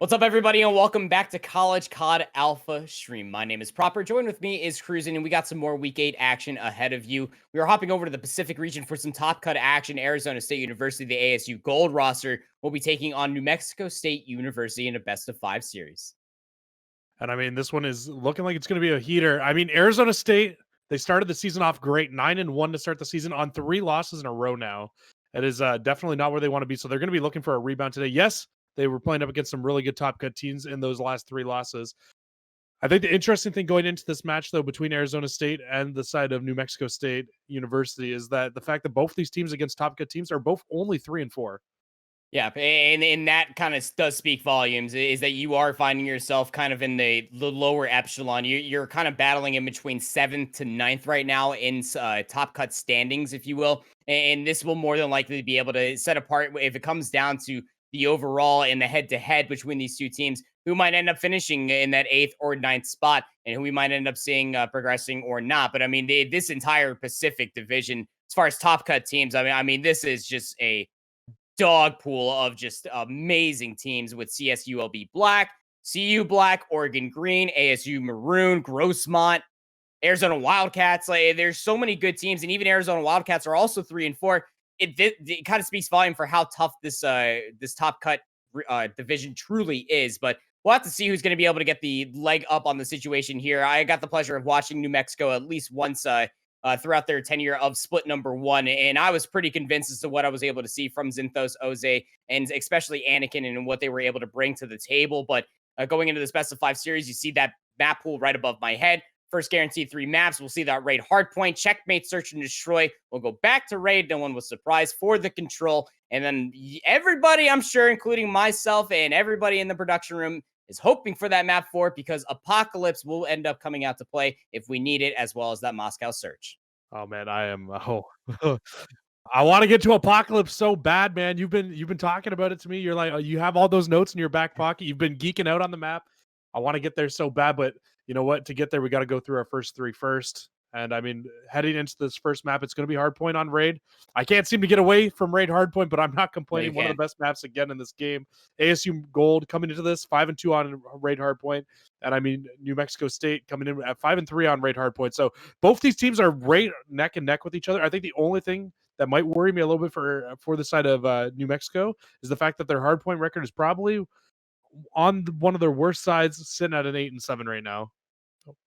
What's up, everybody, and welcome back to College COD Alpha Stream. My name is Proper. Join with me is Cruisin', and we got some more Week 8 action ahead of you. We are hopping over to the Pacific region for some top cut action. Arizona State University, the ASU Gold roster, will be taking on New Mexico State University in a best-of-5 series. And I mean, this one is looking like it's going to be a heater. I mean, Arizona State, they started the season off great, 9-1 to start the season on 3 losses in a row now. It is definitely not where they want to be. So they're going to be looking for a rebound today. Yes, they were playing up against some really good top cut teams in those last 3 losses. I think the interesting thing going into this match, though, between Arizona State and the side of New Mexico State University is that the fact that both these teams against top cut teams are both only 3-4. Yeah, and that kind of does speak volumes, is that you are finding yourself kind of in the lower epsilon. You're kind of battling in between 7th to 9th right now in top cut standings, if you will. And this will more than likely be able to set apart if it comes down to the overall and the head-to-head between these two teams, who might end up finishing in that 8th or 9th spot and who we might end up seeing progressing or not. But I mean, this entire Pacific division, as far as top cut teams, I mean, this is just a dog pool of just amazing teams with CSULB Black, CU Black, Oregon Green, ASU Maroon, Grossmont, Arizona Wildcats. Like, there's so many good teams, and even Arizona Wildcats are also 3-4. It kind of speaks volume for how tough this top cut division truly is. But we'll have to see who's going to be able to get the leg up on the situation here. I got the pleasure of watching New Mexico at least once throughout their tenure of split number 1. And I was pretty convinced as to what I was able to see from Zinthos, Oze, and especially Anakin and what they were able to bring to the table. But going into this best of 5 series, you see that map pool right above my head. First guaranteed 3 maps. We'll see that raid hardpoint, checkmate, search and destroy. We'll go back to raid. No one was surprised for the control. And then everybody, I'm sure, including myself and everybody in the production room, is hoping for that map 4 because Apocalypse will end up coming out to play if we need it, as well as that Moscow search. Oh man, I am I want to get to Apocalypse so bad, man. You've been talking about it to me. You're like, you have all those notes in your back pocket. You've been geeking out on the map. I want to get there so bad, but you know what? To get there, we got to go through our first 3 first. And I mean, heading into this first map, it's going to be hardpoint on raid. I can't seem to get away from raid hardpoint, but I'm not complaining. One of the best maps again in this game. ASU Gold coming into this 5-2 on raid hardpoint, and I mean New Mexico State coming in at 5-3 on raid hardpoint. So both these teams are right neck and neck with each other. I think the only thing that might worry me a little bit for the side of New Mexico is the fact that their hardpoint record is probably on one of their worst sides, sitting at an 8-7 right now.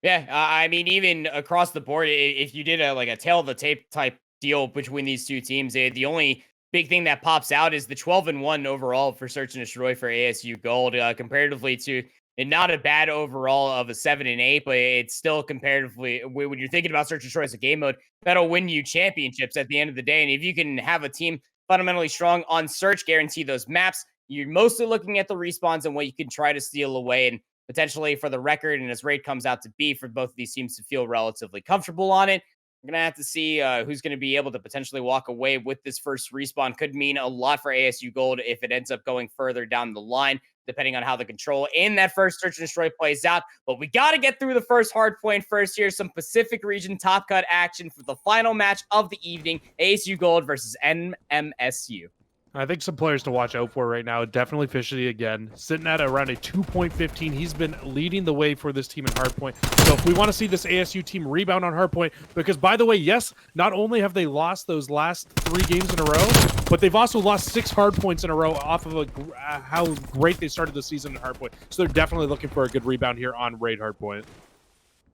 Yeah, I mean, even across the board, if you did a tail of the tape type deal between these two teams, the only big thing that pops out is the 12-1 overall for search and destroy for ASU Gold, comparatively to not a bad overall of a 7-8, but it's still comparatively, when you're thinking about search and destroy as a game mode, that'll win you championships at the end of the day. And if you can have a team fundamentally strong on search, guarantee those maps, you're mostly looking at the respawns and what you can try to steal away, and potentially for the record, and as raid comes out to be, for both of these teams to feel relatively comfortable on it. We're going to have to see who's going to be able to potentially walk away with this first respawn. Could mean a lot for ASU Gold if it ends up going further down the line, depending on how the control in that first search and destroy plays out. But we got to get through the first hard point first. Here's some Pacific region top cut action for the final match of the evening. ASU Gold versus NMSU. I think some players to watch out for right now. Definitely Fishy again, sitting at around a 2.15. He's been leading the way for this team in hardpoint. So if we want to see this ASU team rebound on hardpoint, because by the way, yes, not only have they lost those last 3 games in a row, but they've also lost 6 hardpoints in a row off of how great they started the season in hardpoint. So they're definitely looking for a good rebound here on raid hardpoint.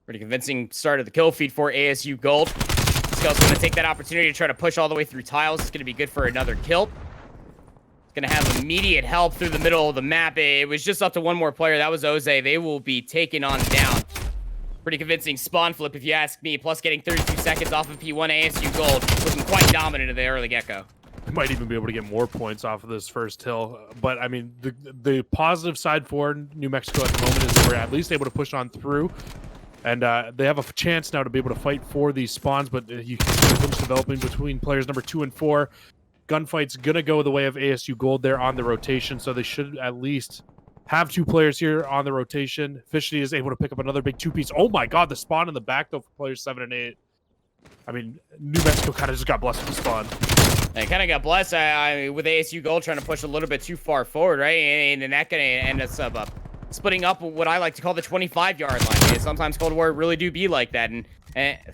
Pretty convincing start of the kill feed for ASU Gold. Scale's going to take that opportunity to try to push all the way through tiles. It's going to be good for another kill. Going to have immediate help through the middle of the map. It was just up to one more player. That was Oze. They will be taken on down. Pretty convincing spawn flip, if you ask me. Plus getting 32 seconds off of P1 ASU Gold. Looking quite dominant in the early get-go. They might even be able to get more points off of this first hill. But, I mean, the positive side for New Mexico at the moment is they're at least able to push on through. And they have a chance now to be able to fight for these spawns. But you can see things developing between players number 2 and 4. Gunfight's going to go the way of ASU Gold there on the rotation, so they should at least have 2 players here on the rotation. Fishy is able to pick up another big 2-piece. Oh my god, the spawn in the back, though, for players 7 and 8. I mean, New Mexico kind of just got blessed with the spawn. I kind of got blessed with ASU Gold trying to push a little bit too far forward, right? And that going to end us up splitting up what I like to call the 25-yard line. Sometimes Cold War really do be like that. And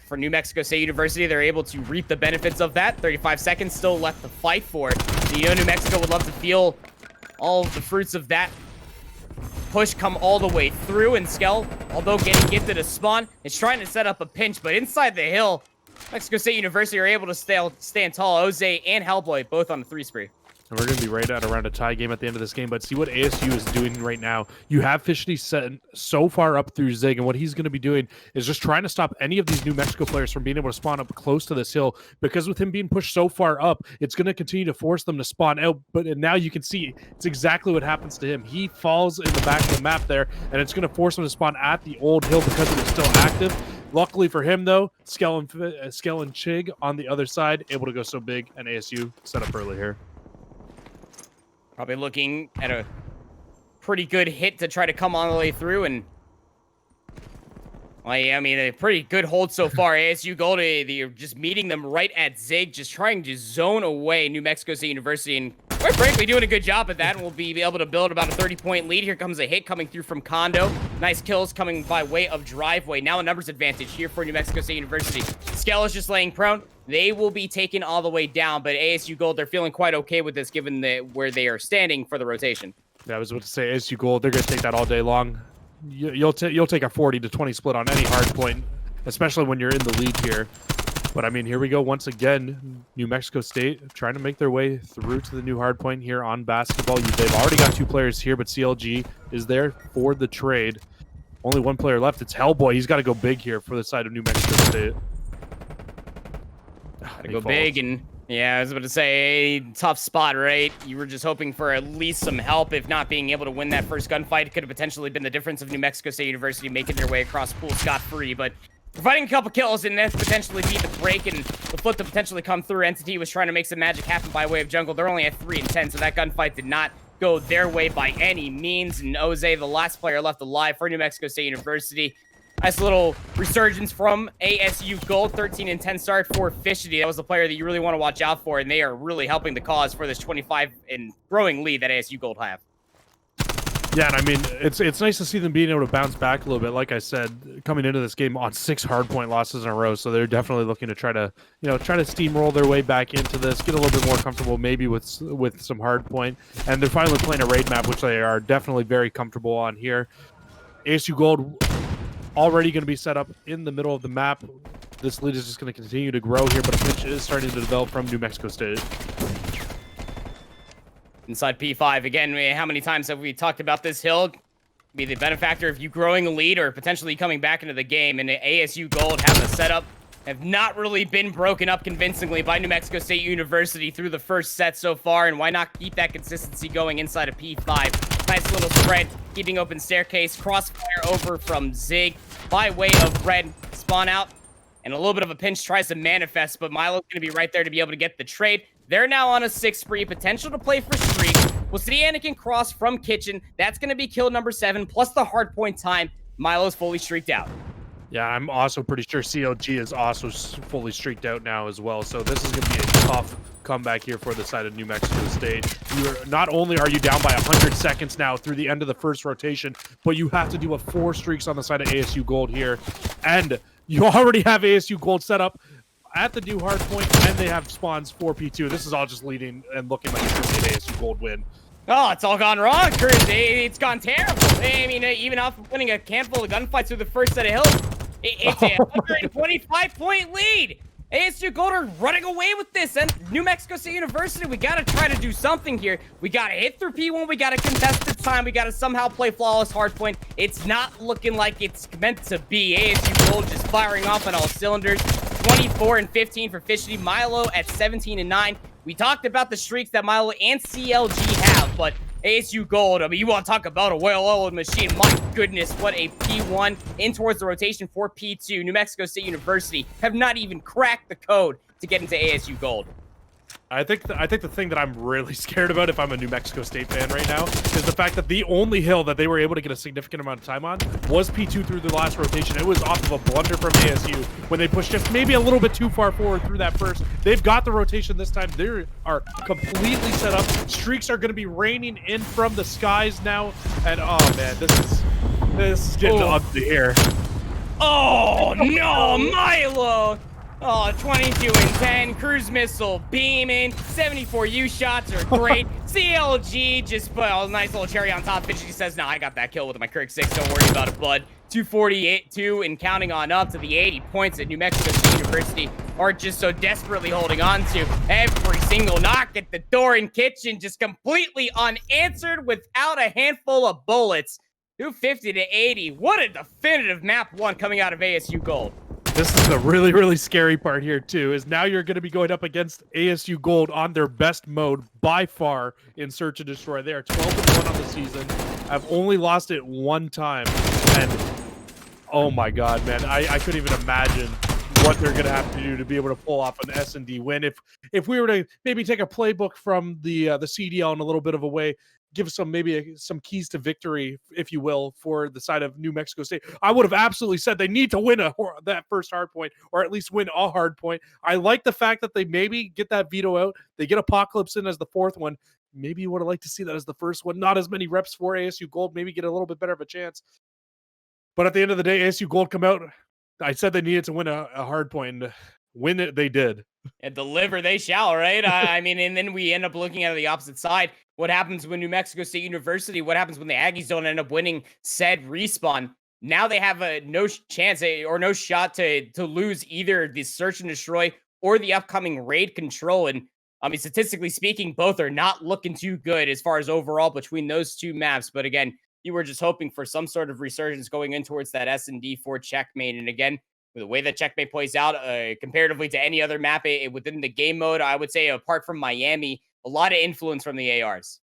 for New Mexico State University, they're able to reap the benefits of that. 35 seconds still left to fight for it. So, you know, New Mexico would love to feel all of the fruits of that push come all the way through. And Skell, although getting gifted a spawn, is trying to set up a pinch. But inside the hill, Mexico State University are able to stand tall. Jose and Hellboy both on the 3 spree. And we're going to be right at around a tie game at the end of this game. But see what ASU is doing right now. You have Fishy set so far up through Zig. And what he's going to be doing is just trying to stop any of these New Mexico players from being able to spawn up close to this hill. Because with him being pushed so far up, it's going to continue to force them to spawn out. But now you can see it's exactly what happens to him. He falls in the back of the map there. And it's going to force him to spawn at the old hill because it is still active. Luckily for him, though, Skell and Chig on the other side, able to go so big. And ASU set up early here. Probably looking at a pretty good hit to try to come all the way through. And, well, yeah, I mean, a pretty good hold so far. ASU Gold, they're just meeting them right at Zig, just trying to zone away New Mexico State University. And quite frankly, doing a good job at that. And we'll be able to build about a 30-point lead. Here comes a hit coming through from Kondo. Nice kills coming by way of driveway. Now a numbers advantage here for New Mexico State University. Skell is just laying prone. They will be taken all the way down, but ASU Gold, they're feeling quite okay with this given where they are standing for the rotation. Yeah, I was about to say ASU Gold, they're going to take that all day long. You'll take a 40-20 split on any hard point, especially when you're in the lead here. But, I mean, here we go once again. New Mexico State trying to make their way through to the new hard point here on basketball. They've already got 2 players here, but CLG is there for the trade. Only 1 player left. It's Hellboy. He's got to go big here for the side of New Mexico State. Gotta go big, and yeah, I was about to say, tough spot, right? You were just hoping for at least some help, if not being able to win that first gunfight. Could have potentially been the difference of New Mexico State University making their way across pool scot-free, but providing a couple kills and that's potentially be the break and the flip to potentially come through. Entity was trying to make some magic happen by way of jungle. They're only at 3 and 10, so that gunfight did not go their way by any means. And Jose, the last player left alive for New Mexico State University. Nice little resurgence from ASU Gold, 13 and 10 start for Fishity. That was the player that you really want to watch out for, and they are really helping the cause for this 25 and growing lead that ASU Gold have. Yeah, and I mean, it's nice to see them being able to bounce back a little bit. Like I said, coming into this game on 6 hardpoint losses in a row, so they're definitely looking to try to steamroll their way back into this, get a little bit more comfortable maybe with some hardpoint, and they're finally playing a raid map, which they are definitely very comfortable on here. ASU Gold already going to be set up in the middle of the map. This lead is just going to continue to grow here, but a pinch is starting to develop from New Mexico State. Inside P5 again. How many times have we talked about this hill? Be the benefactor of you growing a lead or potentially coming back into the game. And the ASU Gold have a setup, have not really been broken up convincingly by New Mexico State University through the first set so far. And why not keep that consistency going inside of P5? Nice little spread, keeping open staircase, crossfire over from Zig by way of Red. Spawn out, and a little bit of a pinch tries to manifest, but Milo's going to be right there to be able to get the trade. They're now on a 6 spree, potential to play for streak. We'll see Anakin cross from Kitchen. That's going to be kill number 7, plus the hard point time. Milo's fully streaked out. Yeah, I'm also pretty sure CLG is also fully streaked out now as well. So this is going to be a tough comeback here for the side of New Mexico State. Not only are you down by 100 seconds now through the end of the first rotation, but you have to do a 4 streaks on the side of ASU Gold here. And you already have ASU Gold set up at the new hard point, and they have spawns for P2. This is all just leading and looking like it's going to be an ASU Gold win. Oh, it's all gone wrong, Chris. It's gone terrible. I mean, even after winning a handful of gunfights through the first set of hills, it's a 125-point lead. ASU Gold are running away with this, and New Mexico State University, we got to try to do something here. We got to hit through P1. We got to contest the time. We got to somehow play flawless hardpoint. It's not looking like it's meant to be. ASU Gold just firing off on all cylinders. 24 and 15 for Fishity. Milo at 17 and 9. We talked about the streaks that Milo and CLG have, but ASU Gold, I mean, you want to talk about a well-oiled machine. My goodness, what a P1 in towards the rotation for P2. New Mexico State University have not even cracked the code to get into ASU Gold. I think the thing that I'm really scared about if I'm a New Mexico State fan right now is the fact that the only hill that they were able to get a significant amount of time on was P2 through the last rotation. It was off of a blunder from ASU when they pushed just maybe a little bit too far forward through that first. They've got the rotation this time. They are completely set up. Streaks are going to be raining in from the skies now. And oh man, this is getting ugly here. Oh no, Milo! Oh, 22 and 10, cruise missile beaming, 74 U shots are great. CLG just put a nice little cherry on top. She says, "No, I got that kill with my Kirk 6. Don't worry about it, bud." 248, 2, and counting on up to the 80 points that New Mexico State University are just so desperately holding on to. Every single knock at the door in kitchen just completely unanswered without a handful of bullets. 250 to 80. What a definitive map one coming out of ASU Gold. This is the really, really scary part here, too, is now you're going to be going up against ASU Gold on their best mode by far in Search and Destroy. They are 12-1 on the season. I've only lost it one time. And, oh my God, man, I couldn't even imagine what they're going to have to do to be able to pull off an S&D win. If we were to maybe take a playbook from the CDL in a little bit of a way, give some some keys to victory, if you will, for the side of New Mexico State, I would have absolutely said they need to win that first hard point, or at least win a hard point. I like the fact that they maybe get that veto out. They get Apocalypse in as the fourth one. Maybe you would have liked to see that as the first one. Not as many reps for ASU Gold. Maybe get a little bit better of a chance. But at the end of the day, ASU Gold come out. I said they needed to win a hard point, and win it they did. And deliver they shall, right? I mean, and then we end up looking at the opposite side. What happens when New Mexico State University, what happens when the Aggies don't end up winning said respawn? Now they have no chance or no shot to lose either the Search and Destroy or the upcoming Raid Control. And I mean, statistically speaking, both are not looking too good as far as overall between those two maps. But again, you were just hoping for some sort of resurgence going in towards that S&D for Checkmate. And again, the way that Checkmate plays out comparatively to any other map within the game mode, I would say apart from Miami, a lot of influence from the ARs.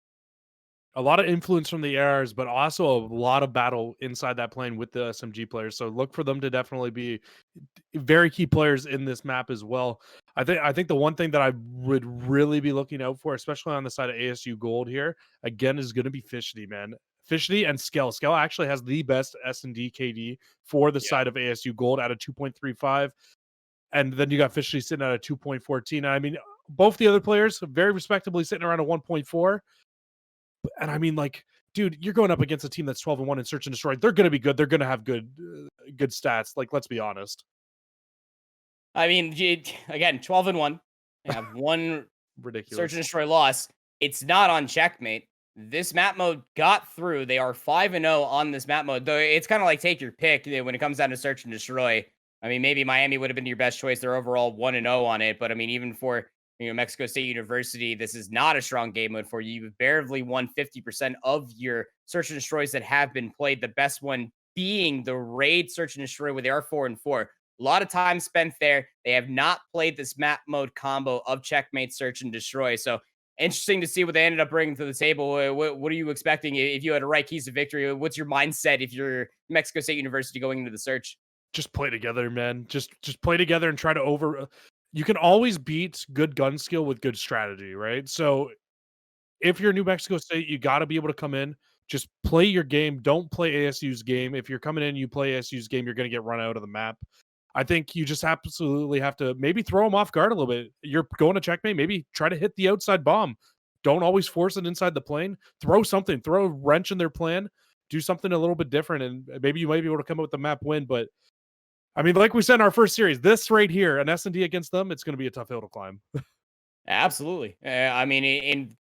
A lot of influence from the ARs, but also a lot of battle inside that plane with the SMG players. So look for them to definitely be very key players in this map as well. I think the one thing that I would really be looking out for, especially on the side of ASU Gold here, again, is going to be Fishty, man. Fishty and Skell. Skell actually has the best S&D KD for the side of ASU Gold at a 2.35. And then you got Fishty sitting at a 2.14. I mean, both the other players very respectably sitting around a 1.4. And I mean, like, dude, you're going up against a team that's 12-1 in Search and Destroy. They're going to be good. They're going to have good stats. Like, let's be honest. I mean, again, 12-1. They have one Ridiculous Search and Destroy loss. It's not on Checkmate. This map mode got through. They are 5-0 on this map mode. Though it's kind of like take your pick when it comes down to Search and Destroy. I mean, maybe Miami would have been your best choice. They're overall 1-0 on it. But I mean, even for Mexico State University, this is not a strong game mode for you. You've barely won 50% of your Search and Destroys that have been played. The best one being the Raid Search and Destroy, where they are 4-4. A lot of time spent there. They have not played this map mode combo of Checkmate, Search, and Destroy. So interesting to see what they ended up bringing to the table. What are you expecting if you had to write keys to victory? What's your mindset if you're Mexico State University going into the Search? Just play together, man. Just play together and try to you can always beat good gun skill with good strategy, right? So if you're New Mexico State, you got to be able to come in, just play your game. Don't play ASU's game. If you're coming in, you play ASU's game, you're going to get run out of the map. I think you just absolutely have to maybe throw them off guard a little bit. You're going to Checkmate, maybe try to hit the outside bomb. Don't always force it inside the plane. Throw something, throw a wrench in their plan, do something a little bit different, and maybe you might be able to come up with the map win. But I mean, like we said in our first series, this right here, an S&D against them, it's going to be a tough hill to climb. Absolutely. I mean, in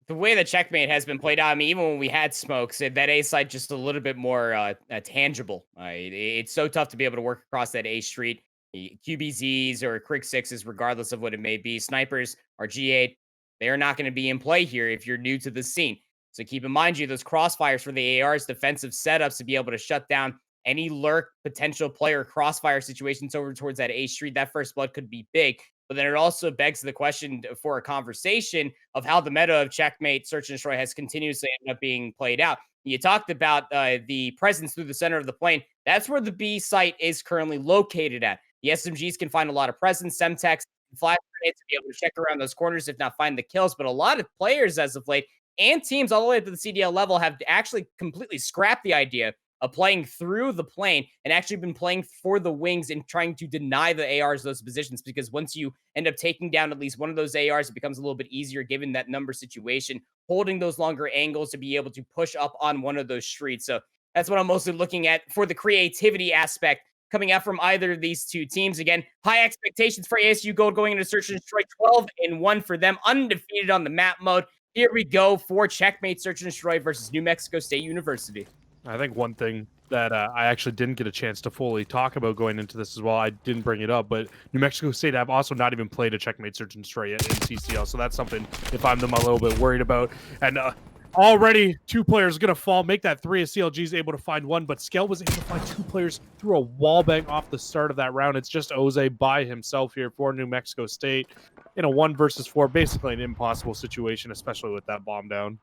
the way that Checkmate has been played out, I mean, even when we had smokes, that A side just a little bit more tangible. It's so tough to be able to work across that A street. QBZs or Crick 6s, regardless of what it may be. Snipers or G8, they are not going to be in play here if you're new to the scene. So keep in mind those crossfires for the AR's defensive setups to be able to shut down any lurk potential player crossfire situations over towards that A street. That first blood could be big. But then it also begs the question for a conversation of how the meta of Checkmate, Search and Destroy has continuously ended up being played out. You talked about the presence through the center of the plane. That's where the B site is currently located at. The SMGs can find a lot of presence. Semtex flash grenades to be able to check around those corners, if not find the kills. But a lot of players as of late and teams all the way to the CDL level have actually completely scrapped the idea of playing through the plane and actually been playing for the wings and trying to deny the ARs those positions, because once you end up taking down at least one of those ARs, it becomes a little bit easier given that number situation, holding those longer angles to be able to push up on one of those streets. So that's what I'm mostly looking at for the creativity aspect coming out from either of these two teams. Again, high expectations for ASU Gold going into Search and Destroy. 12-1 for them, undefeated on the map mode. Here we go for Checkmate Search and Destroy versus New Mexico State University. I think one thing that I actually didn't get a chance to fully talk about going into this as well, I didn't bring it up, but New Mexico State have also not even played a Checkmate Search and Destroy yet in CCL, so that's something, if I'm them, a little bit worried about. And already 2 players going to fall, make that 3 as CLG's able to find 1, but Skell was able to find 2 players through a wall bang off the start of that round. It's just Jose by himself here for New Mexico State in a 1 versus 4, basically an impossible situation, especially with that bomb down.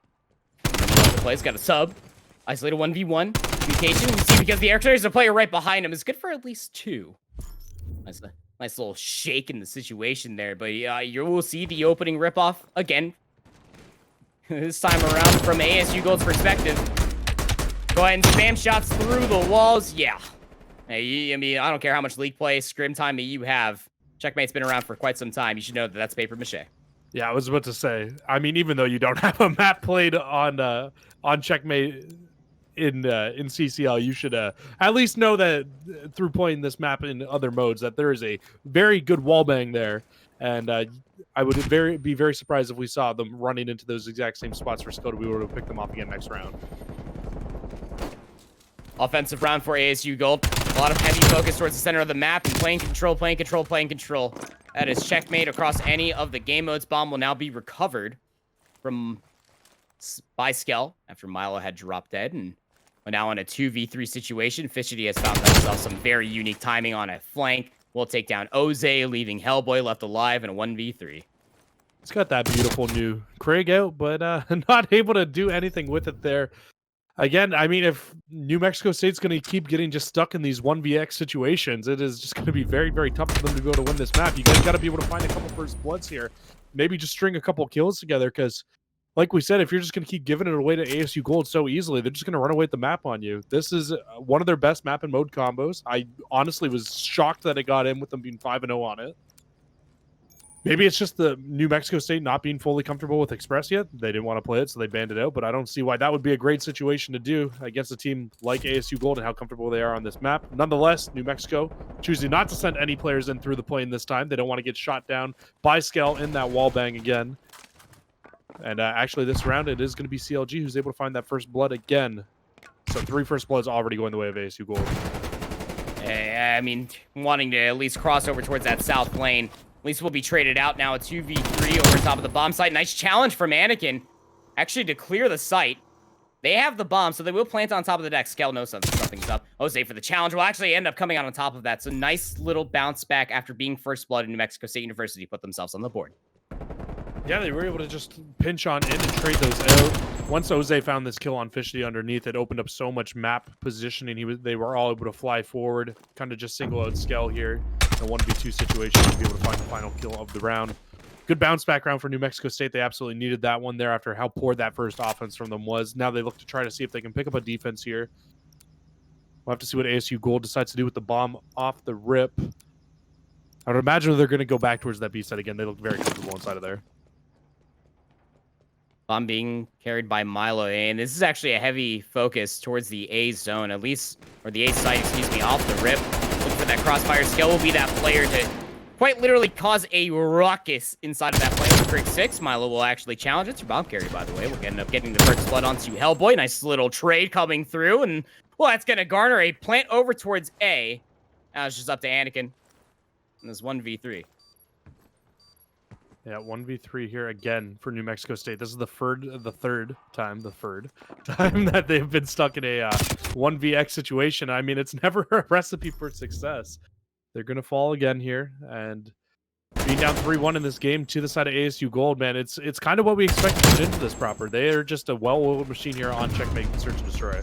The play's got a sub. Isolated 1v1. Communication. We see because the air there's a player right behind him. Is good for at least 2. Nice little shake in the situation there. But you will see the opening ripoff again. This time around from ASU Gold's perspective. Go ahead and spam shots through the walls. Yeah. Hey, I mean, I don't care how much league play, scrim time that you have. Checkmate's been around for quite some time. You should know that that's paper mache. Yeah, I was about to say. I mean, even though you don't have a map played on Checkmate in CCL, you should at least know that through playing this map in other modes that there is a very good wallbang there, and I would be very surprised if we saw them running into those exact same spots for Skoda. We would have picked them off again next round. Offensive round for ASU Gold. A lot of heavy focus towards the center of the map and playing control. That is Checkmate across any of the game modes. Bomb will now be recovered by Skell after Milo had dropped dead, and we're now in a 2v3 situation. Fishity has found himself some very unique timing on a flank. We'll take down Oze, leaving Hellboy left alive in a 1v3. He's got that beautiful new Craig out, but not able to do anything with it there. Again, I mean, if New Mexico State's going to keep getting just stuck in these 1vx situations, it is just going to be very, very tough for them to be able to win this map. You guys got to be able to find a couple first bloods here. Maybe just string a couple kills together, because like we said, if you're just going to keep giving it away to ASU Gold so easily, they're just going to run away with the map on you. This is one of their best map and mode combos. I honestly was shocked that it got in with them being 5-0 on it. Maybe it's just the New Mexico State not being fully comfortable with Express yet. They didn't want to play it, so they banned it out, but I don't see why that would be a great situation to do against a team like ASU Gold and how comfortable they are on this map. Nonetheless, New Mexico choosing not to send any players in through the plane this time. They don't want to get shot down by Skell in that wall bang again. And actually, this round, it is going to be CLG who's able to find that first blood again. So 3 first bloods already going the way of ASU Gold. I mean, wanting to at least cross over towards that south lane. At least we'll be traded out now. A 2v3 over top of the bomb site. Nice challenge from Anakin. Actually, to clear the site. They have the bomb, so they will plant on top of the deck. Skell knows something's up. Jose for the challenge will actually end up coming out on top of that. So nice little bounce back after being first blood in New Mexico State University. Put themselves on the board. Yeah, they were able to just pinch on in and trade those out. Once Jose found this kill on Fishty underneath, it opened up so much map positioning. They were all able to fly forward, kind of just single out Skell here in a 1v2 situation to be able to find the final kill of the round. Good bounce back round for New Mexico State. They absolutely needed that one there after how poor that first offense from them was. Now they look to try to see if they can pick up a defense here. We'll have to see what ASU Gold decides to do with the bomb off the rip. I would imagine they're going to go back towards that B side again. They look very comfortable inside of there. Bomb being carried by Milo, and this is actually a heavy focus towards the A zone, at least, or the A site, excuse me, off the rip. Looking for that crossfire. Skell will be that player to quite literally cause a ruckus inside of that plane. With Crick 6, Milo will actually challenge. It's your bomb carry, by the way. We'll end up getting the first blood onto Hellboy. Nice little trade coming through, and, well, that's going to garner a plant over towards A. Now it's just up to Anakin. And this 1v3. Yeah, 1v3 here again for New Mexico State. This is the third time that they've been stuck in a 1vx situation. I mean, it's never a recipe for success. They're going to fall again here, and being down 3-1 in this game to the side of ASU Gold, man, it's kind of what we expected to get into this proper. They are just a well-oiled machine here on Checkmate Search and Destroy.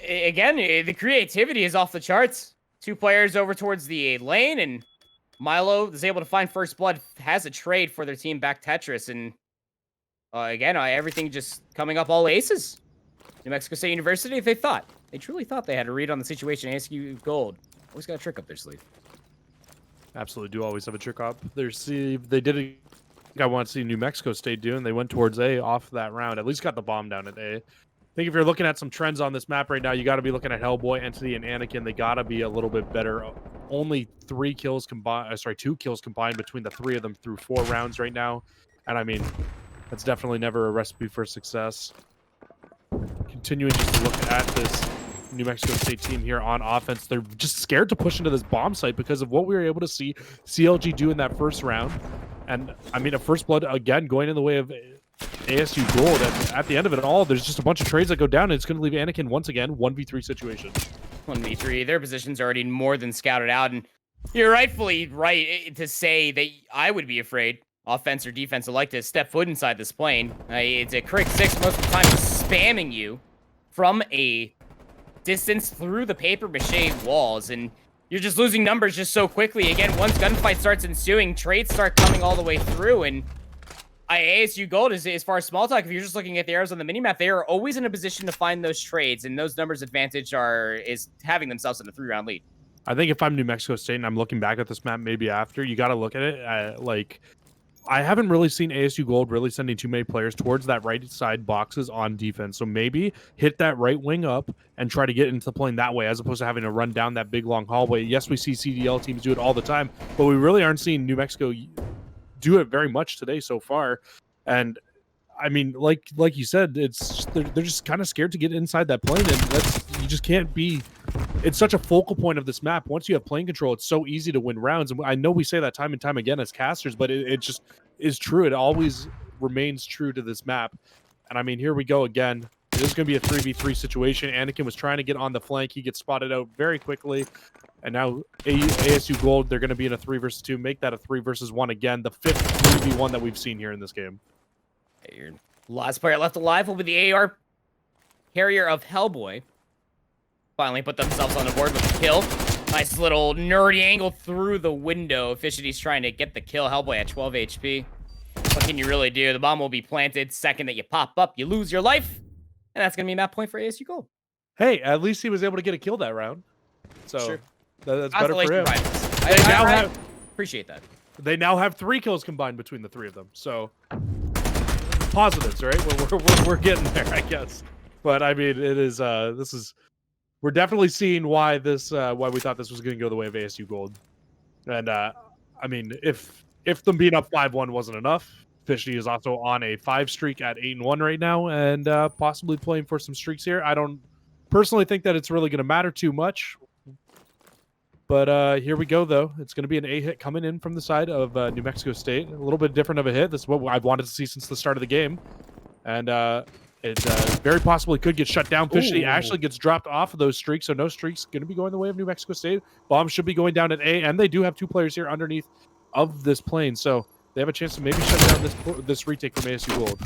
Again, the creativity is off the charts. 2 players over towards the A lane, and Milo is able to find first blood, has a trade for their team back Tetris, and again, everything just coming up all aces. New Mexico State University, if they truly thought they had a read on the situation. ASU Gold always got a trick up their sleeve. Absolutely do always have a trick up their sleeve. They did it. I want to see New Mexico State do, and they went towards A off that round. At least got the bomb down at A. I think if you're looking at some trends on this map right now, you got to be looking at Hellboy, Entity, and Anakin. They got to be a little bit better. Only 2 kills combined between the 3 of them through 4 rounds right now. And I mean, that's definitely never a recipe for success. Continuing just to look at this New Mexico State team here on offense, they're just scared to push into this bomb site because of what we were able to see CLG do in that first round. And I mean, a first blood again going in the way of ASU Gold. At the end of it all, there's just a bunch of trades that go down, and it's going to leave Anakin once again 1v3 situation. 1v3. Their position's already more than scouted out, and you're rightfully right to say that I would be afraid, offense or defense, would like to step foot inside this plane. It's a Crick 6 most of the time, spamming you from a distance through the paper mache walls, and you're just losing numbers just so quickly. Again, once gunfight starts ensuing, trades start coming all the way through, and ASU Gold, as far as small talk, if you're just looking at the arrows on the minimap, they are always in a position to find those trades, and those numbers advantage is having themselves in a 3-round lead. I think if I'm New Mexico State and I'm looking back at this map maybe after, you got to look at it like, I haven't really seen ASU Gold really sending too many players towards that right side boxes on defense. So maybe hit that right wing up and try to get into the plane that way, as opposed to having to run down that big long hallway. Yes, we see CDL teams do it all the time, but we really aren't seeing New Mexico do it very much today so far. And I mean, like you said, it's they're just kind of scared to get inside that plane, and you just can't be. It's such a focal point of this map. Once you have plane control, it's so easy to win rounds. And I know we say that time and time again as casters, but it just is true. It always remains true to this map. And I mean, here we go again. It is going to be a 3v3 situation. Anakin was trying to get on the flank. He gets spotted out very quickly. And now ASU Gold, they're going to be in a 3 versus 2. Make that a 3 versus 1 again. The 5th 3v1 that we've seen here in this game. Your last player left alive will be the AR carrier of Hellboy. Finally put themselves on the board with a kill. Nice little nerdy angle through the window. Fishity's trying to get the kill. Hellboy at 12 HP. What can you really do? The bomb will be planted. Second that you pop up, you lose your life. And that's going to be a map point for ASU Gold. Hey, at least he was able to get a kill that round. So sure. That's better for him. I appreciate that. They now have 3 kills combined between the 3 of them. So positives, right? We're getting there, I guess. But I mean, it is we're definitely seeing why we thought this was going to go the way of ASU Gold. And I mean, if them being up 5-1 wasn't enough, Fishy is also on a 5 streak at 8-1 right now, and possibly playing for some streaks here. I don't personally think that it's really going to matter too much. But here we go, though. It's going to be an A hit coming in from the side of New Mexico State. A little bit different of a hit. This is what I've wanted to see since the start of the game. And it very possibly could get shut down. Fishy actually gets dropped off of those streaks, so no streaks going to be going the way of New Mexico State. Bomb should be going down at A, and they do have 2 players here underneath of this plane, so they have a chance to maybe shut down this retake from ASU Gold.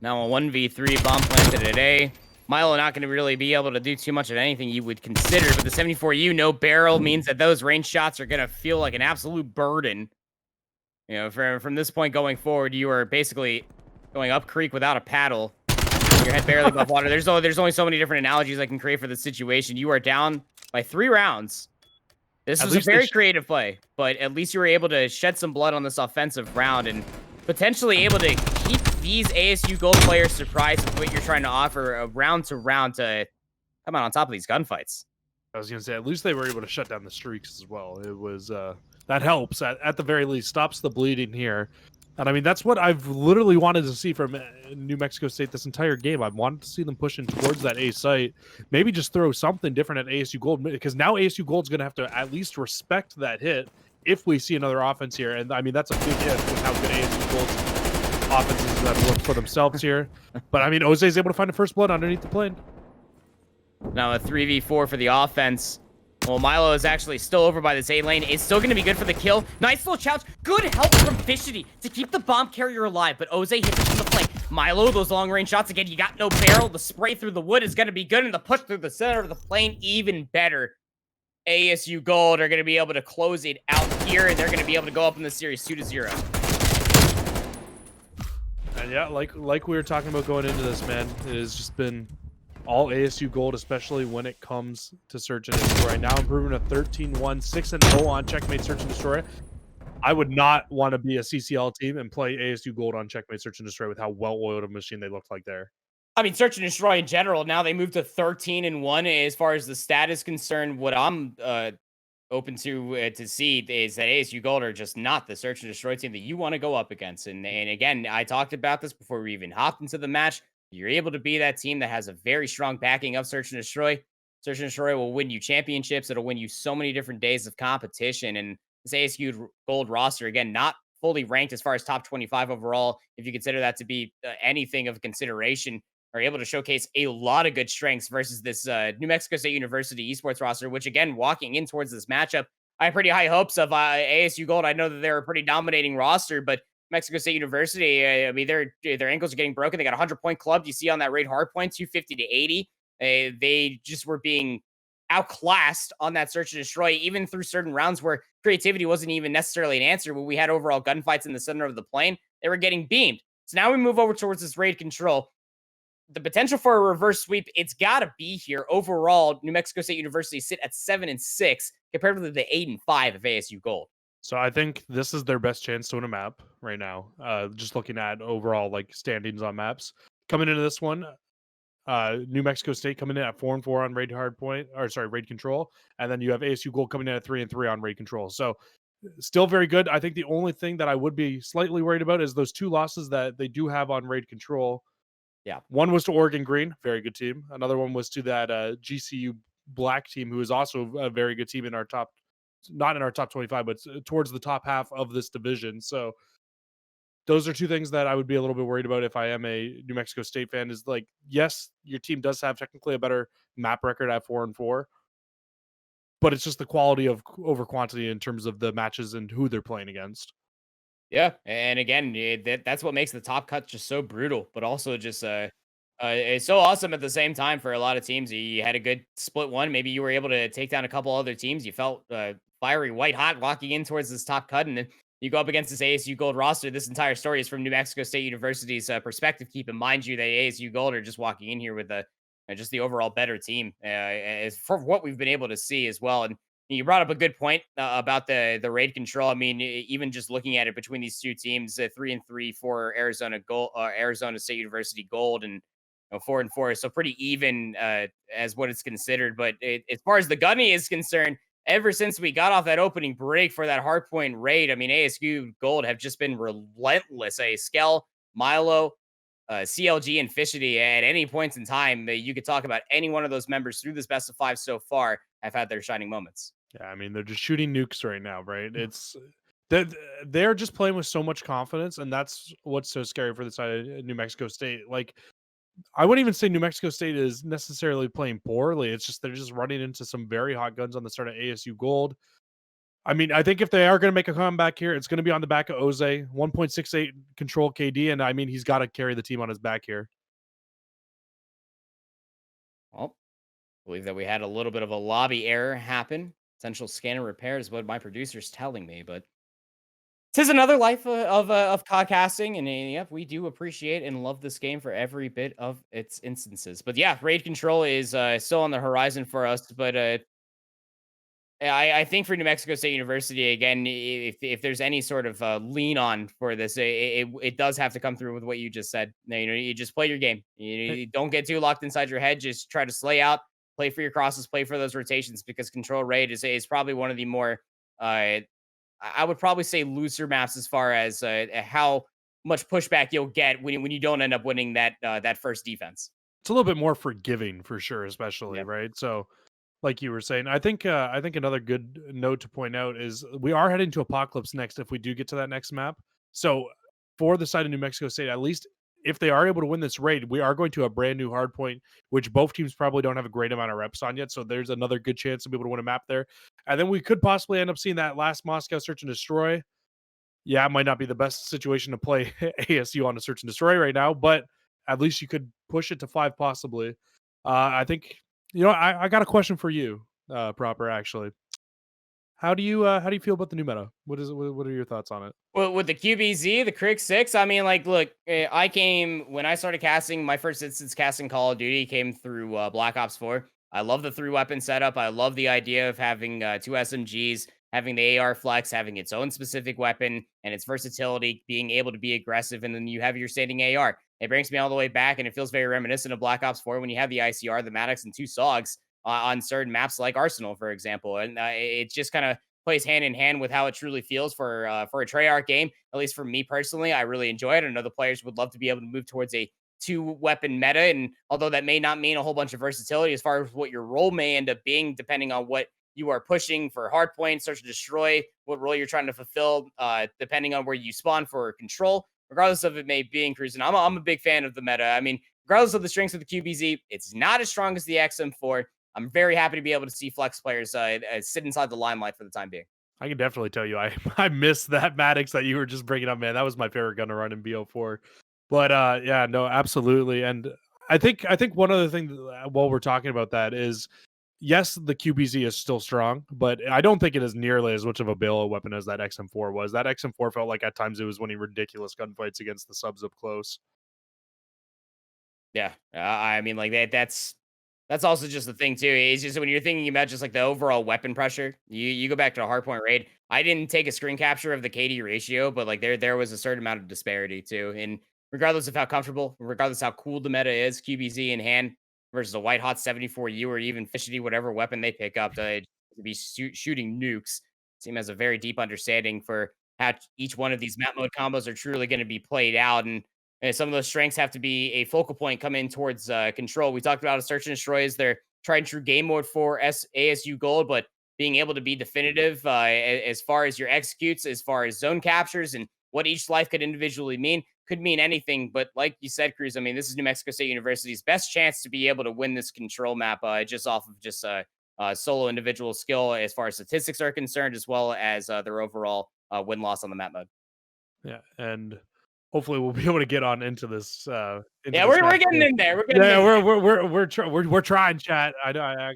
Now a 1v3 bomb planted at A. Milo not going to really be able to do too much of anything you would consider, but the 74U no barrel means that those range shots are going to feel like an absolute burden. You know, from this point going forward, you are basically going up creek without a paddle. Your head barely above water. There's only so many different analogies I can create for this situation. You are down by 3 rounds. This was a very creative play, but at least you were able to shed some blood on this offensive round and potentially able to keep these ASU Gold players surprised with what you're trying to offer round to round to come out on top of these gunfights. I was going to say, at least they were able to shut down the streaks as well. It was that helps at the very least, stops the bleeding here. And I mean, that's what I've literally wanted to see from New Mexico State this entire game. I've wanted to see them pushing towards that A site. Maybe just throw something different at ASU Gold, because now ASU Gold's going to have to at least respect that hit if we see another offense here. And I mean, that's a big hit with how good ASU Gold's offenses have looked for themselves here. But I mean, Jose's able to find a first blood underneath the plane. Now a 3v4 for the offense. Well, Milo is actually still over by this A lane. It's still going to be good for the kill. Nice little challenge. Good help from Fishity to keep the bomb carrier alive, but Oze hits it from the flank. Milo, those long-range shots, again, you got no barrel. The spray through the wood is going to be good, and the push through the center of the plane even better. ASU Gold are going to be able to close it out here, and they're going to be able to go up in the series 2-0. And yeah, like we were talking about going into this, man, it has just been all ASU Gold, especially when it comes to Search and Destroy. Now improving to 13-1, 6-0 on Checkmate Search and Destroy. I would not want to be a CCL team and play ASU Gold on Checkmate Search and Destroy with how well-oiled a machine they looked like there. I mean, Search and Destroy in general, now they moved to 13-1 as far as the stat is concerned. What I'm open to see is that ASU Gold are just not the Search and Destroy team that you want to go up against. And again, I talked about this before we even hopped into the match. You're able to be that team that has a very strong backing of Search and Destroy. Search and Destroy will win you championships. It'll win you so many different days of competition. And this ASU Gold roster, again, not fully ranked as far as top 25 overall, if you consider that to be anything of consideration, are able to showcase a lot of good strengths versus this New Mexico State University esports roster, which again, walking in towards this matchup, I have pretty high hopes of ASU Gold. I know that they're a pretty dominating roster, but Mexico State University, I mean, their ankles are getting broken. They got a 100-point club. You see on that raid hard point, 250 to 80. They just were being outclassed on that search and destroy, even through certain rounds where creativity wasn't even necessarily an answer. When we had overall gunfights in the center of the plane, they were getting beamed. So now we move over towards this raid control. The potential for a reverse sweep, it's got to be here. Overall, New Mexico State University sit at 7-6 compared with the 8-5 of ASU Gold. So I think this is their best chance to win a map right now. Just looking at overall like standings on maps coming into this one, New Mexico State coming in at 4-4 on raid hardpoint, or sorry, raid control, and then you have ASU Gold coming in at 3-3 on raid control. So still very good. I think the only thing that I would be slightly worried about is those two losses that they do have on raid control. Yeah, one was to Oregon Green, very good team. Another one was to that GCU Black team, who is also a very good team in our top, not in our top 25, but towards the top half of this division. So those are two things that I would be a little bit worried about if I am a New Mexico State fan. Is like, yes, your team does have technically a better map record at 4-4, but it's just the quality of over quantity in terms of the matches and who they're playing against. yeah, and again, that's what makes the top cut just so brutal, but also just it's so awesome at the same time for a lot of teams. You had a good split one. Maybe you were able to take down a couple other teams. You felt fiery, white hot walking in towards this top cut, and then you go up against this ASU Gold roster. This entire story is from New Mexico State University's perspective. Keep in mind, you that ASU Gold are just walking in here with just the overall better team as for what we've been able to see as well. And you brought up a good point about the raid control. I mean, even just looking at it between these two teams, 3-3 for Arizona Gold, Arizona State University Gold, and 4-4, so pretty even as what it's considered. But as far as the gunny is concerned, ever since we got off that opening break for that hardpoint raid, I mean, ASU Gold have just been relentless. Skell, Milo, CLG, and Fishity at any points in time, you could talk about any one of those members through this best of 5 so far have had their shining moments. Yeah, I mean, they're just shooting nukes right now, right? It's that they're just playing with so much confidence, and that's what's so scary for the side of New Mexico State. Like, I wouldn't even say New Mexico State is necessarily playing poorly. It's just they're just running into some very hot guns on the start of ASU Gold. I mean, I think if they are going to make a comeback here, it's going to be on the back of Oze, 1.68 control KD, and I mean, he's got to carry the team on his back here. Well, I believe that we had a little bit of a lobby error happen. Essential scanner repair is what my producer's telling me, but 'tis another life of podcasting, and yeah, we do appreciate and love this game for every bit of its instances. But yeah, raid control is still on the horizon for us. But I think for New Mexico State University again, if there's any sort of lean on for this, it does have to come through with what you just said. You just play your game. You don't get too locked inside your head. Just try to slay out, play for your crosses, play for those rotations, because control raid is probably one of the more I would probably say looser maps as far as how much pushback you'll get when you don't end up winning that first defense. It's a little bit more forgiving for sure, especially Yep. right. So, like you were saying, I think another good note to point out is we are heading to Apocalypse next if we do get to that next map. So, for the side of New Mexico State, at least if they are able to win this raid, we are going to a brand new hard point, which both teams probably don't have a great amount of reps on yet. So there's another good chance to be able to win a map there. And then we could possibly end up seeing that last Moscow search and destroy. Yeah, it might not be the best situation to play ASU on a search and destroy right now, but at least you could push it to 5 possibly. I think, I got a question for you. proper actually. How do you feel about the new meta? What are your thoughts on it? Well, with the QBZ, the Crick 6, I mean, like, look, I came when I started casting, my first instance casting Call of Duty came through Black Ops 4. I love the three weapon setup. I love the idea of having two SMGs, having the AR flex, having its own specific weapon, and its versatility, being able to be aggressive, and then you have your standing AR. It brings me all the way back, and it feels very reminiscent of Black Ops 4 when you have the ICR, the Maddox, and two SOGs on certain maps like Arsenal, for example. And it just kind of plays hand in hand with how it truly feels for a Treyarch game. At least for me personally, I really enjoy it. I know the players would love to be able to move towards a two weapon meta, and although that may not mean a whole bunch of versatility as far as what your role may end up being, depending on what you are pushing for hard point, search and destroy, what role you're trying to fulfill, depending on where you spawn for control, regardless of it may be in cruising. I'm a big fan of the meta. I mean, regardless of the strengths of the QBZ, it's not as strong as the XM4. I'm very happy to be able to see flex players sit inside the limelight for the time being. I can definitely tell you, I I miss that Maddox that you were just bringing up, man. That was my favorite gun to run in BO4. But yeah, no, absolutely. And I think one other thing while we're talking about that is, yes, the QBZ is still strong, but I don't think it is nearly as much of a bailout weapon as that XM4 was. That XM4 felt like at times it was winning ridiculous gunfights against the subs up close. Yeah, I mean, like that's also just the thing too. It's just when you're thinking about just like the overall weapon pressure, you go back to a hardpoint raid. I didn't take a screen capture of the KD ratio, but like there was a certain amount of disparity too. And regardless of how comfortable, regardless how cool the meta is, QBZ in hand versus a white hot 74U or even Fishity, whatever weapon they pick up to be shooting nukes. Team has a very deep understanding for how each one of these map mode combos are truly going to be played out, and some of those strengths have to be a focal point come in towards control. We talked about a search and destroy as their tried and true game mode for ASU Gold, but being able to be definitive as far as your executes, as far as zone captures, and what each life could individually mean could mean anything. But like you said, Cruz, I mean, this is New Mexico State University's best chance to be able to win this control map just off of just solo individual skill as far as statistics are concerned, as well as their overall win loss on the map mode. Yeah, and hopefully we'll be able to get on into this. Into Yeah, this we're match getting too. in there. We're getting Yeah, in there. we're trying, chat. I know.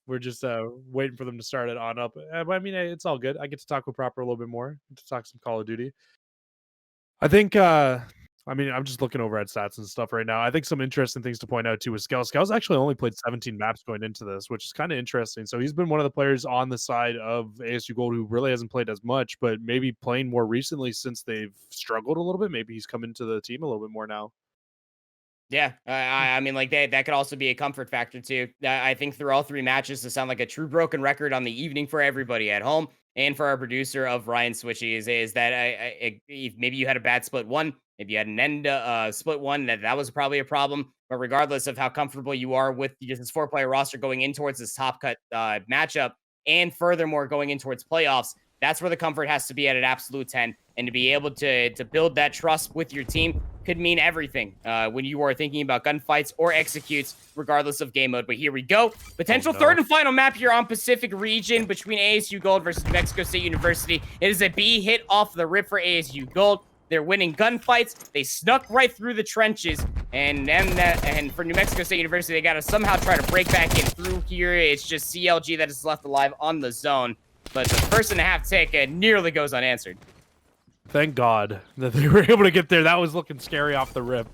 We're just waiting for them to start it on up. But I mean, it's all good. I get to talk with Proper a little bit more. Get to talk some Call of Duty. I think. I mean, I'm just looking over at stats and stuff right now. I think some interesting things to point out too is Skel. Skel's actually only played 17 maps going into this, which is kind of interesting. So he's been one of the players on the side of ASU Gold who really hasn't played as much, but maybe playing more recently since they've struggled a little bit. Maybe he's come into the team a little bit more now. Yeah, I mean, like that could also be a comfort factor too. I think through all three matches, to sound like a true broken record on the evening for everybody at home and for our producer of Ryan Switchy is that if maybe you had a bad split one, maybe you had an end split one, that was probably a problem. But regardless of how comfortable you are with this 4-player roster going in towards this top cut matchup, and furthermore going in towards playoffs, that's where the comfort has to be at an absolute 10. And to be able to build that trust with your team could mean everything when you are thinking about gunfights or executes, regardless of game mode. But here we go. Potential third and final map here on Pacific region between ASU Gold versus New Mexico State University. It is a B hit off the rip for ASU Gold. They're winning gunfights. They snuck right through the trenches. And for New Mexico State University, they got to somehow try to break back in through here. It's just CLG that is left alive on the zone. But the first and a half tick nearly goes unanswered. Thank God that they were able to get there. That was looking scary off the rip.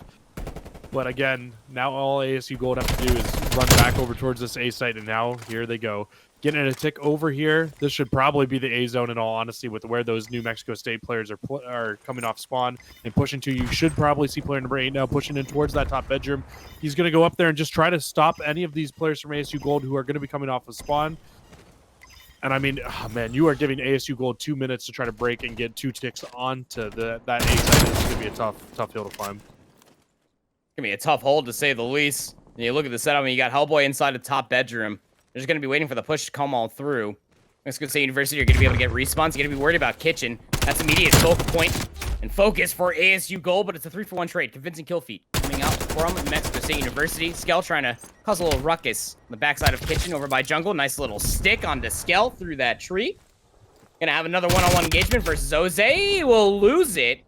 But again, now all ASU Gold have to do is run back over towards this A site, and now here they go. Getting a tick over here. This should probably be the A zone in all honesty, with where those New Mexico State players are coming off spawn and pushing to. You should probably see player number 8 now pushing in towards that top bedroom. He's going to go up there and just try to stop any of these players from ASU Gold who are going to be coming off of spawn. And I mean, oh man, you are giving ASU Gold 2 minutes to try to break and get 2 ticks onto that A side. This is going to be a tough hill to climb. It's gonna be a tough hold to say the least. And you look at the setup, and you got Hellboy inside the top bedroom. They're just gonna be waiting for the push to come all through. Mexico State University are gonna be able to get respawns. You're gonna be worried about Kitchen. That's immediate focal point and focus for ASU Gold, but it's a 3-for-1 trade. Convincing kill feed coming out from Mexico State University. Skel trying to cause a little ruckus on the backside of Kitchen over by Jungle. Nice little stick onto Skel through that tree. Gonna have another one-on-one engagement versus Jose. Will lose it.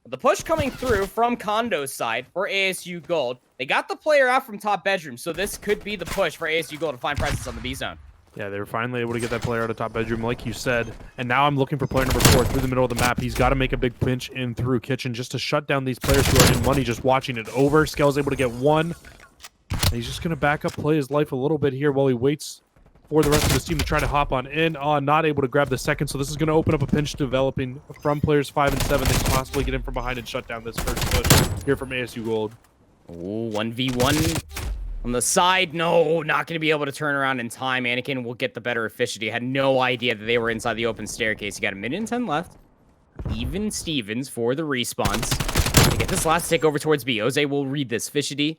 The push coming through from Condo's side for ASU Gold. They got the player out from top bedroom, so this could be the push for ASU Gold to find presence on the B zone. Yeah, they were finally able to get that player out of top bedroom, like you said. And now I'm looking for player number 4 through the middle of the map. He's got to make a big pinch in through kitchen just to shut down these players who are in money, just watching it over. Skell's able to get one. And he's just going to back up, play his life a little bit here while he waits for the rest of his team to try to hop on in. Not able to grab the second, so this is going to open up a pinch developing from players 5 and 7. They can possibly get in from behind and shut down this first push here from ASU Gold. Ooh, 1v1 on the side. No, not going to be able to turn around in time. Anakin will get the better efficiency. Had no idea that they were inside the open staircase. You got a minute and 10 left. Even Stevens for the respawns. They get this last tick over towards B. Jose will read this. Fishity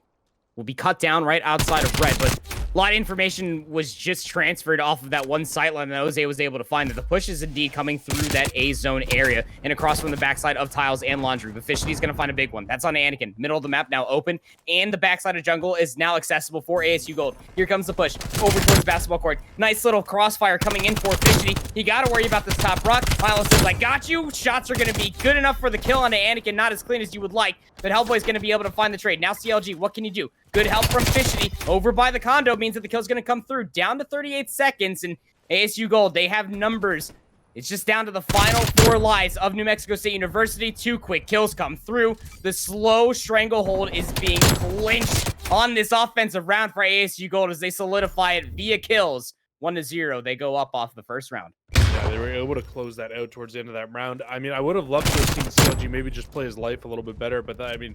will be cut down right outside of red, but a lot of information was just transferred off of that one sightline that Jose was able to find that the push is indeed coming through that A zone area and across from the backside of Tiles and Laundry. But Fishity's going to find a big one. That's on Anakin. Middle of the map now open, and the backside of jungle is now accessible for ASU Gold. Here comes the push over towards basketball court. Nice little crossfire coming in for Fishity. You got to worry about this top rock. Milo says, I got you. Shots are going to be good enough for the kill onto Anakin. Not as clean as you would like, but Hellboy's going to be able to find the trade. Now CLG, what can you do? Good help from Fishity over by the condo means that the kill's going to come through. Down to 38 seconds, and ASU Gold, they have numbers. It's just down to the final 4 lives of New Mexico State University. 2 quick kills come through. The slow stranglehold is being clinched on this offensive round for ASU Gold as they solidify it via kills. 1-0, they go up off the first round. Yeah, they were able to close that out towards the end of that round. I mean, I would have loved to have seen CLG maybe just play his life a little bit better, but I mean,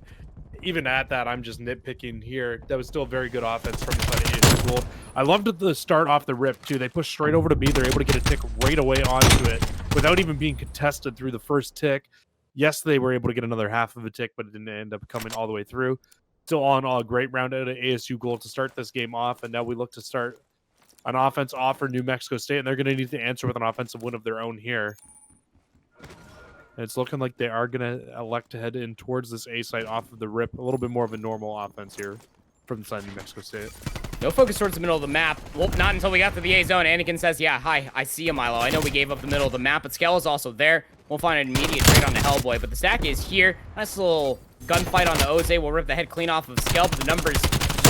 even at that, I'm just nitpicking here. That was still a very good offense from the side of ASU Gold. I loved the start off the rip, too. They pushed straight over to B. They're able to get a tick right away onto it without even being contested through the first tick. Yes, they were able to get another half of a tick, but it didn't end up coming all the way through. Still all in all, a great round out of ASU Gold to start this game off, and now we look to start an offense off for New Mexico State, and they're going to need to answer with an offensive win of their own here. And it's looking like they are going to elect to head in towards this A site off of the rip. A little bit more of a normal offense here from the side of New Mexico State. No focus towards the middle of the map. Well, not until we got to the A zone. Anakin says, yeah, hi, I see you, Milo. I know we gave up the middle of the map, but Skell is also there. We'll find an immediate trade on the Hellboy, but the stack is here. Nice little gunfight on the Oze. We'll rip the head clean off of Skell, but the numbers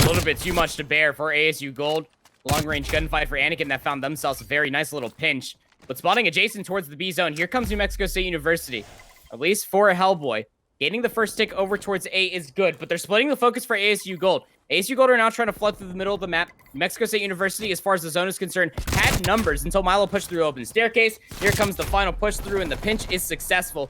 a little bit too much to bear for ASU Gold. Long-range gunfight for Anakin that found themselves a very nice little pinch. But spotting adjacent towards the B zone, here comes New Mexico State University. At least for a Hellboy. Getting the first tick over towards A is good, but they're splitting the focus for ASU Gold. ASU Gold are now trying to flood through the middle of the map. New Mexico State University, as far as the zone is concerned, had numbers until Milo pushed through open staircase. Here comes the final push through, and the pinch is successful.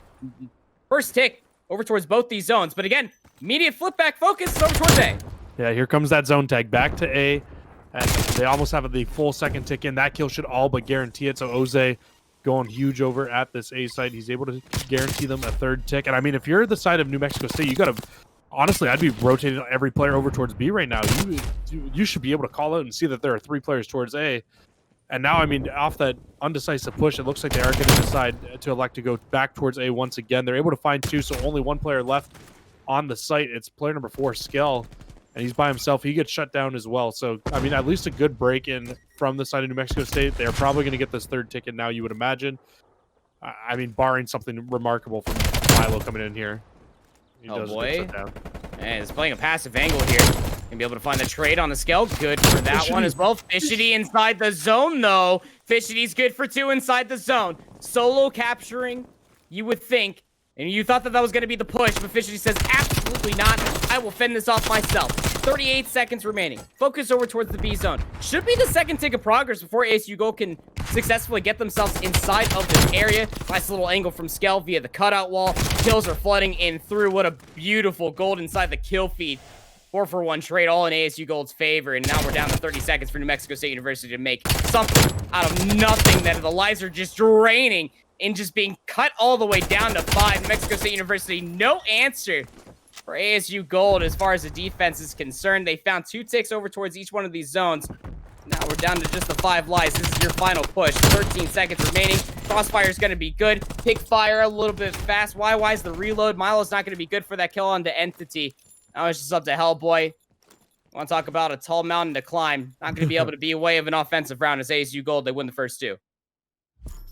First tick over towards both these zones, but again, immediate flip back focus over towards A. Yeah, here comes that zone tag back to A. And they almost have the full second tick in. That kill should all but guarantee it. So Oze going huge over at this A site. He's able to guarantee them a third tick. And I mean, if you're the side of New Mexico State, you got to, honestly, I'd be rotating every player over towards B right now. You should be able to call out and see that there are 3 players towards A. And now, I mean, off that undecisive push, it looks like they are going to decide to elect to go back towards A once again. They're able to find 2, so only 1 player left on the site. It's player number 4, Skell. And he's by himself. He gets shut down as well. So, I mean, at least a good break in from the side of New Mexico State. They're probably going to get this third ticket now, you would imagine. I mean, barring something remarkable from Milo coming in here. He oh, does boy. get shut down. And he's playing a passive angle here. Gonna be able to find the trade on the Skell. Good for that one as well. Fishity inside the zone, though. Fishity's good for 2 inside the zone. Solo capturing, you would think. And you thought that that was going to be the push, but Fishity says, absolutely not. I will fend this off myself. 38 seconds remaining. Focus over towards the B zone. Should be the second tick of progress before ASU Gold can successfully get themselves inside of this area. Nice little angle from Skell via the cutout wall. Kills are flooding in through. What a beautiful gold inside the kill feed. 4-for-1 trade, all in ASU Gold's favor. And now we're down to 30 seconds for New Mexico State University to make something out of nothing that the lives are just draining and just being cut all the way down to 5. New Mexico State University, no answer for ASU Gold as far as the defense is concerned. They found 2 ticks over towards each one of these zones. Now we're down to just the 5 lives. This is your final push. 13 seconds remaining. Crossfire is going to be good. Pick fire a little bit fast. Why is the reload? Milo's not going to be good for that kill on the Entity. Now it's just up to Hellboy. Want to talk about a tall mountain to climb. Not going to be able to be away of an offensive round as ASU Gold. They win the first 2.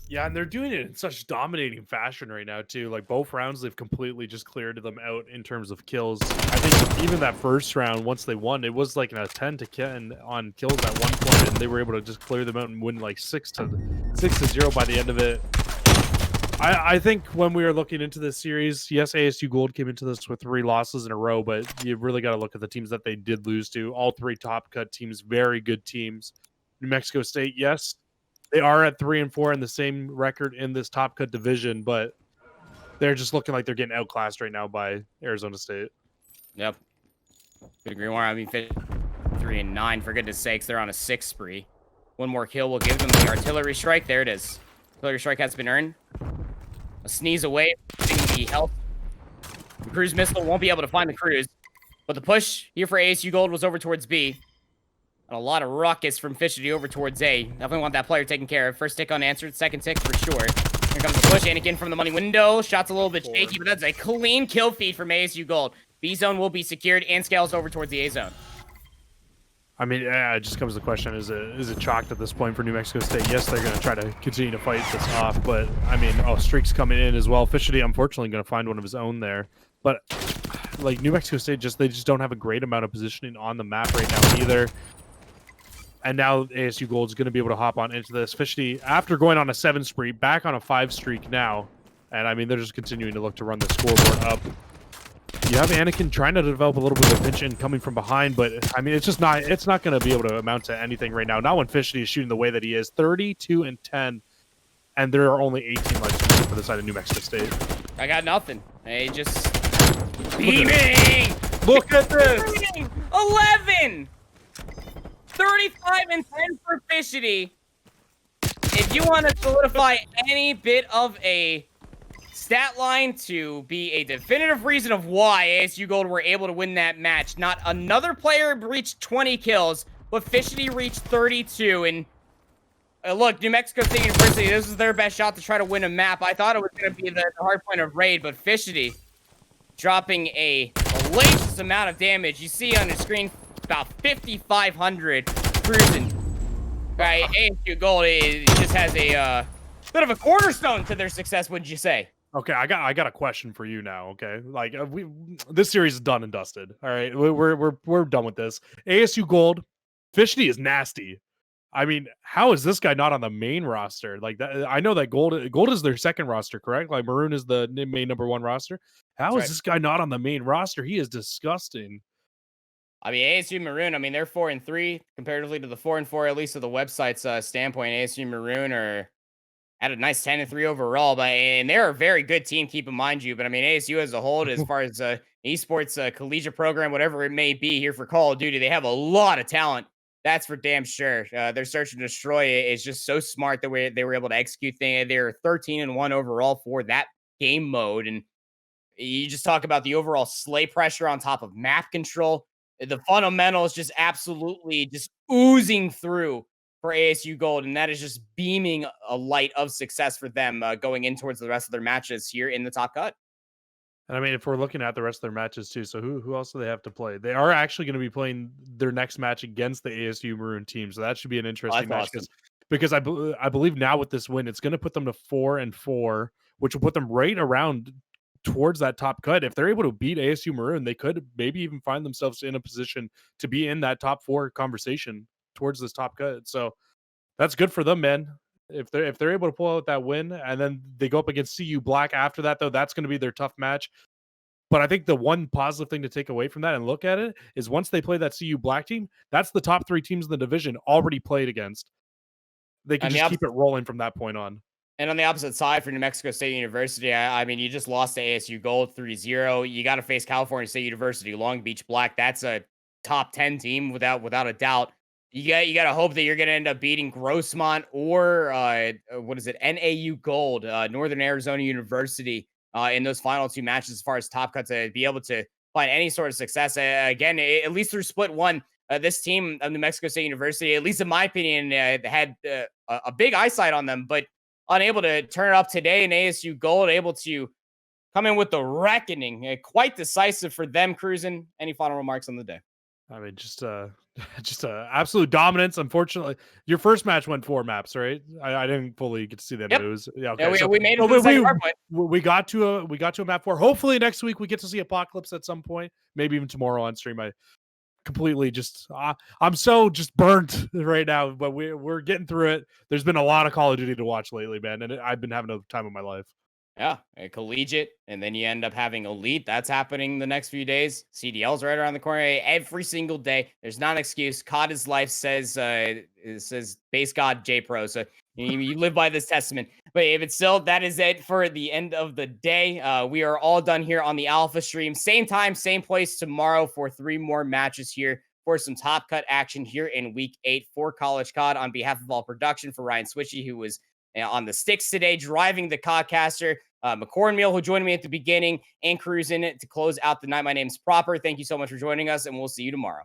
Yeah, and they're doing it in such dominating fashion right now too. Like both rounds, they've completely just cleared them out in terms of kills. I think even that first round, once they won, it was like a 10 to 10 on kills at one point, and they were able to just clear them out and win like 6-0 by the end of it. I think when we were looking into this series, yes, ASU Gold came into this with 3 losses in a row, but you really got to look at the teams that they did lose to. All 3 top cut teams, very good teams. New Mexico State, yes, they are at 3-4 in the same record in this top cut division, but they're just looking like they're getting outclassed right now by Arizona State. Yep. Could agree more. I mean, 3-9, for goodness sakes, they're on a 6 spree. One more kill will give them the artillery strike. There it is. Artillery strike has been earned. A sneeze away, the health. The cruise missile won't be able to find the cruise. But the push here for ASU Gold was over towards B. And a lot of ruckus from Fishy over towards A. Definitely want that player taken care of. First tick unanswered, second tick for sure. Here comes the push. Anakin from the money window. Shot's a little bit shaky, but that's a clean kill feed from ASU Gold. B zone will be secured and scales over towards the A zone. I mean, yeah, it just comes to the question: is it chalked at this point for New Mexico State? Yes, they're going to try to continue to fight this off, but I mean, streaks coming in as well. Fishy, unfortunately, going to find one of his own there, but like New Mexico State, they just don't have a great amount of positioning on the map right now either. And now ASU Gold is going to be able to hop on into this. Fishy, after going on a 7 spree, back on a 5 streak now, and I mean, they're just continuing to look to run the scoreboard up. You have Anakin trying to develop a little bit of pinch in coming from behind, but I mean, it's not going to be able to amount to anything right now. Not when Fishy is shooting the way that he is, 32-10, and there are only 18 lives for the side of New Mexico State. I got nothing. Hey, just beaming. Look at this. 11, 35-10 for Fishy. If you want to solidify any bit of a stat line to be a definitive reason of why ASU Gold were able to win that match, not another player reached 20 kills, but Fishy reached 32. And look, New Mexico State University, this is their best shot to try to win a map. I thought it was going to be the hard point of raid, but Fishy dropping a hellacious amount of damage. You see on the screen about 5,500 cruising. Right, ASU Gold just has a bit of a cornerstone to their success, wouldn't you say? Okay, I got a question for you now. Okay, like this series is done and dusted. All right, we're done with this. ASU Gold, Fishy is nasty. I mean, how is this guy not on the main roster? Like that, I know that Gold is their second roster, correct? Like Maroon is the main number 1 roster. How is this guy not on the main roster? He is disgusting. I mean, ASU Maroon, I mean, they're 4-3 comparatively to the 4-4, at least to the website's standpoint. ASU Maroon are at a nice 10-3 overall, and they're a very good team, keep in mind you. But I mean, ASU as a whole, as far as esports collegiate program, whatever it may be here for Call of Duty, they have a lot of talent. That's for damn sure. Their search and destroy is just so smart the way they were able to execute things. They're 13-1 overall for that game mode, and you just talk about the overall slay pressure on top of map control. The fundamentals just absolutely just oozing through for ASU Gold, and that is just beaming a light of success for them going in towards the rest of their matches here in the top cut. And I mean, if we're looking at the rest of their matches too, so who else do they have to play? They are actually going to be playing their next match against the ASU Maroon team, so that should be an interesting match Awesome. because I believe now with this win, it's going to put them to 4-4, which will put them right around towards that top cut. If they're able to beat ASU Maroon, they could maybe even find themselves in a position to be in that top 4 conversation towards this top cut. So that's good for them, man. If they're able to pull out that win, and then they go up against CU Black after that, though, that's going to be their tough match. But I think the one positive thing to take away from that and look at it is once they play that CU Black team, that's the top 3 teams in the division already played against. They can just keep it rolling from that point on. And on the opposite side for New Mexico State University, I mean, you just lost to ASU Gold 3-0. You got to face California State University, Long Beach Black. That's a top 10 team without a doubt. You got to hope that you're going to end up beating Grossmont or what is it, NAU Gold, Northern Arizona University, in those final 2 matches as far as top cuts, to be able to find any sort of success. Again, at least through split 1, this team of New Mexico State University, at least in my opinion, had a big eyesight on them, but unable to turn it up today. And ASU Gold able to come in with the reckoning. Quite decisive for them, cruising. Any final remarks on the day? I mean, just just absolute dominance. Unfortunately, your first match went 4 maps, right? I didn't fully get to see the end of Yep. it. It was yeah, Yeah, okay. So we made it so to the second hard point. we got to a map 4. Hopefully next week we get to see Apocalypse at some point. Maybe even tomorrow on stream. I completely just I'm so just burnt right now, but we're getting through it. There's been a lot of Call of Duty to watch lately, man, and I've been having a time of my life. Yeah, a collegiate, and then you end up having elite. That's happening the next few days. CDL's right around the corner every single day. There's not an excuse. COD is life, says it says base god J Pro. So you live by this testament. But if it's still, that is it for the end of the day. We are all done here on the Alpha stream. Same time, same place tomorrow for 3 more matches here for some top cut action here in week 8 for College COD. On behalf of all production, for Ryan Switchy, who was on the sticks today, driving the Codcaster. McCornmeal, who joined me at the beginning, and cruising it to close out the night. My name's Proper. Thank you so much for joining us, and we'll see you tomorrow.